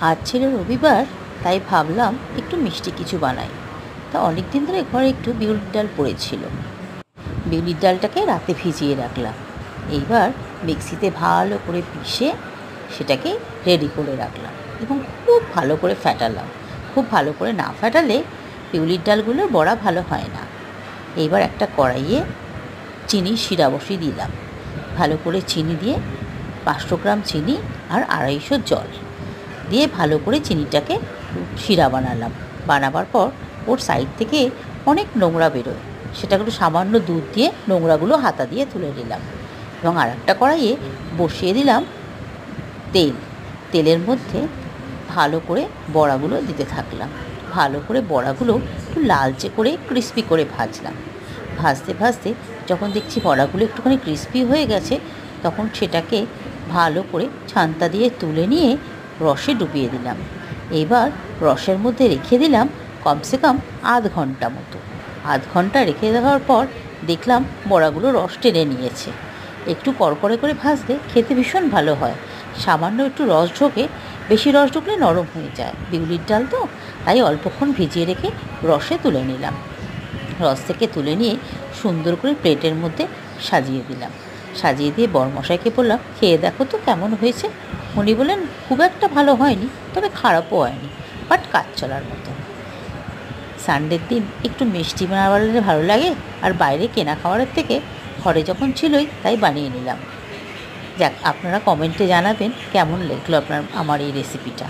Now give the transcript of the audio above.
আজ ছিল রবিবার, তাই ভাবলাম একটু মিষ্টি কিছু বানাই। তা অনেক দিন ধরে ঘরে একটু বিউলির ডাল পড়েছিল। বিউলির ডালটাকে রাতে ভিজিয়ে রাখলাম। এইবার মিক্সিতে ভালো করে পিষে সেটাকে রেডি করে রাখলাম এবং খুব ভালো করে ফেটালাম। খুব ভালো করে না ফেটালে বিউলির ডালগুলোর বড়া ভালো হয় না। এইবার একটা কড়াইয়ে চিনির শিরা বসিয়ে দিলাম। ভালো করে চিনি দিয়ে 500 গ্রাম চিনি আর 250 জল দিয়ে ভালো করে চিনিটাকে শিরা বানালাম। বানাবার পর ওর সাইড থেকে অনেক নোংরা বেরোয়, সেটা একটু সামান্য দুধ দিয়ে নোংরাগুলো হাতা দিয়ে তুলে নিলাম এবং আর একটা কড়াইয়ে বসিয়ে দিলাম তেলের মধ্যে ভালো করে বড়াগুলো দিতে থাকলাম। ভালো করে বড়াগুলো একটু লালচে করে ক্রিস্পি করে ভাজলাম। ভাজতে ভাজতে যখন দেখছি বড়াগুলো একটুখানি ক্রিস্পি হয়ে গেছে, তখন সেটাকে ভালো করে ছান্তা দিয়ে তুলে নিয়ে রসে ডুবিয়ে দিলাম। এবার রসের মধ্যে রেখে দিলাম কমসে কম আধ ঘন্টা মতো। আধ ঘন্টা রেখে দেওয়ার পর দেখলাম বড়াগুলো রস টেনে নিয়েছে। একটু কড়কড়ে করে ভাজলে খেতে ভীষণ ভালো হয়। সামান্য একটু রস ঢোকে, বেশি রস ঢুকলে নরম হয়ে যায়। বিউলির ডাল তো, তাই অল্পক্ষণ ভিজিয়ে রেখে রসে তুলে নিলাম। রস থেকে তুলে নিয়ে সুন্দর করে প্লেটের মধ্যে সাজিয়ে দিলাম। সাজিয়ে দিয়ে বরমশাইকে বললাম, খেয়ে দেখো তো কেমন হয়েছে। উনি বললেন, খুব একটা ভালো হয়নি, তবে খারাপও হয়নি, বাট কাজ চলার মতো। সানডের দিন একটু মিষ্টি বানালে ভালো লাগে, আর বাইরে কেনা খাবারের থেকে ঘরে যখন ছিলই তাই বানিয়ে নিলাম। যাক, আপনারা কমেন্টে জানাবেন কেমন লাগলো আমার এই রেসিপিটা।